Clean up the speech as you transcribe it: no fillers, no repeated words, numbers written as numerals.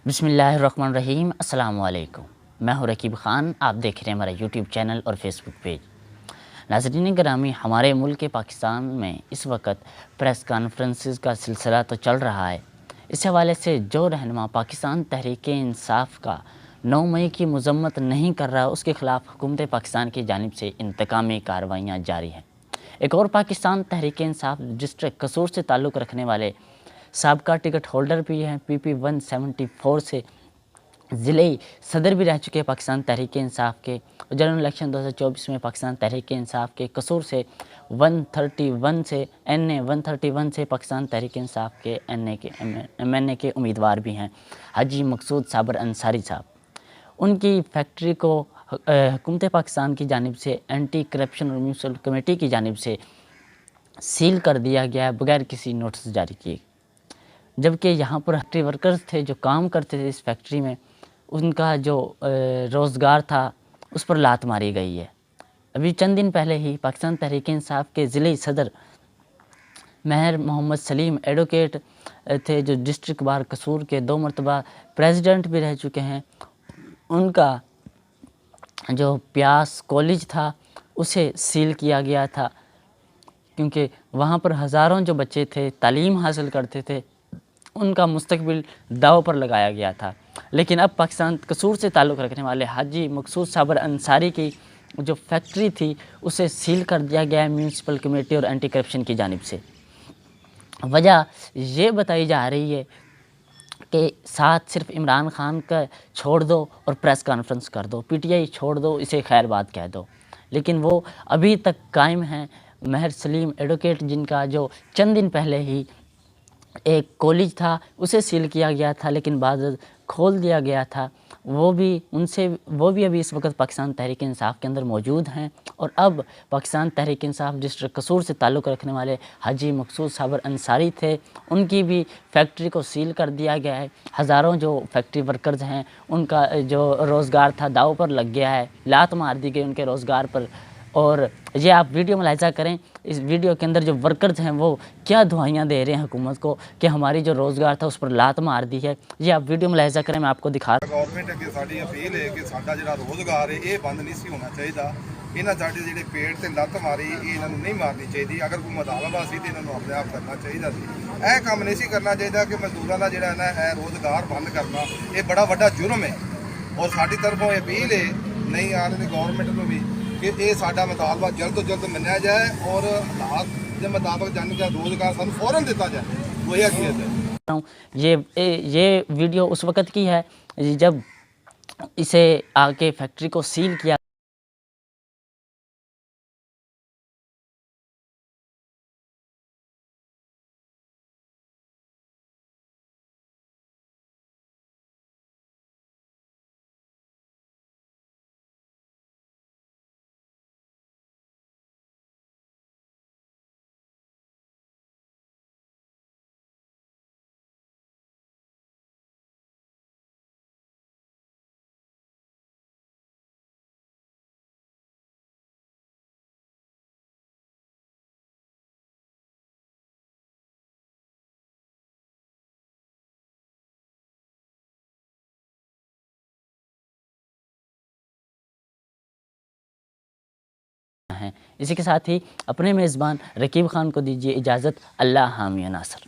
बिस्मिल्लाहिर्रहमानिर्रहीम। अस्सलाम वालेकुम। मैं हूं रकीब ख़ान। आप देख रहे हैं हमारा यूट्यूब चैनल और फेसबुक पेज। नाज़रीन गिरामी, हमारे मुल्क पाकिस्तान में इस वक्त प्रेस कॉन्फ्रेंसेस का सिलसिला तो चल रहा है। इस हवाले से जो रहनुमा पाकिस्तान तहरीक इंसाफ का 9 मई की मज़म्मत नहीं कर रहा, उसके ख़िलाफ़ हुकूमत पाकिस्तान की जानिब से इंतकामी कार्रवाइयाँ जारी हैं। एक और पाकिस्तान तहरीक इंसाफ डिस्ट्रिक्ट कसूर से ताल्लुक़ रखने वाले साबका टिकट होल्डर भी हैं। PP 174 से ज़िले सदर भी रह चुके हैं पाकिस्तान तहरीक इंसाफ के। जनरल इलेक्शन 2024 में पाकिस्तान तहरीक इंसाफ के कसूर से 131 से NA 131 से पाकिस्तान तहरीक इंसाफ के NA के MNA के उम्मीदवार भी हैं हाजी मकसूद साबर अंसारी साहब। उनकी फैक्ट्री को हुकूमत पाकिस्तान की जानिब से एंटी करप्शन और म्यूनसिपल कमेटी की जानिब से सील कर दिया गया है बगैर किसी नोटिस जारी किए। जबकि यहाँ पर फैक्ट्री वर्कर्स थे जो काम करते थे इस फैक्ट्री में, उनका जो रोज़गार था उस पर लात मारी गई है। अभी चंद दिन पहले ही पाकिस्तान तहरीक इंसाफ के ज़िले सदर महर मोहम्मद सलीम एडवोकेट थे जो डिस्ट्रिक्ट बार कसूर के 2 मरतबा प्रेसिडेंट भी रह चुके हैं। उनका जो प्यास कॉलेज था उसे सील किया गया था क्योंकि वहाँ पर हज़ारों जो बच्चे थे तालीम हासिल करते थे, उनका मुस्तकबिल दाव पर लगाया गया था। लेकिन अब पाकिस्तान कसूर से ताल्लुक़ रखने वाले हाजी मकसूद साबर अंसारी की जो फैक्ट्री थी उसे सील कर दिया गया है म्यूनसिपल कमेटी और एंटी करप्शन की जानिब से। वजह ये बताई जा रही है कि साथ सिर्फ इमरान खान का छोड़ दो और प्रेस कॉन्फ्रेंस कर दो, PTI छोड़ दो, इसे खैर बात कह दो, लेकिन वो अभी तक कायम हैं। महर सलीम एडवोकेट जिनका जो चंद दिन पहले ही एक कॉलेज था उसे सील किया गया था लेकिन बाद खोल दिया गया था, वो भी अभी इस वक्त पाकिस्तान तहरीक इंसाफ के अंदर मौजूद हैं। और अब पाकिस्तान तहरीक इंसाफ डिस्ट्रिक्ट कसूर से ताल्लुक़ रखने वाले हाजी मकसूद साबर अंसारी थे, उनकी भी फैक्ट्री को सील कर दिया गया है। हज़ारों जो फैक्ट्री वर्कर्स हैं उनका जो रोज़गार था दाव पर लग गया है, लात मार दी गई उनके रोज़गार पर। और ये आप वीडियो मुलाहिज़ा करें, इस वीडियो के अंदर जो वर्कर्स हैं वो क्या दुआइयाँ दे रहे हैं हुकूमत को कि हमारी जो रोज़गार था उस पर लात मार दी है। ये आप वीडियो मुलाहिज़ा करें, मैं आपको दिखा रहा हूं। गवर्नमेंट अगे साडी अपील है कि साडा जिहड़ा रोज़गार है ये बंद नहीं सी होना चाहिए। इन्हां साडे जिहड़े पेड़ ते लत्त मारी ये इन्हां नूं नहीं मारनी चाहिए। अगर कोई मुतालबा सी तो इन्हां अपने आप करना चाहिए सी। यह काम नहीं सी करना चाहिए कि मजदूरों का जिहड़ा है रोज़गार बंद करना, ये बड़ा वड्डा जुर्म है। और साडी तरफों अपील है नहीं आ रही गवर्नमेंट को भी कि ये साडा मुतालबा जल्द तो जल्द मन्निया जाए और हालात के मुताबिक जाने का रोज़गार सानूं फौरन दिता जाए। वही हकीकत है। ये वीडियो उस वक़्त की है जब इसे आके फैक्ट्री को सील किया है। इसी के साथ ही अपने मेज़बान रकीब ख़ान को दीजिए इजाज़त। अल्लाह हामी नासर।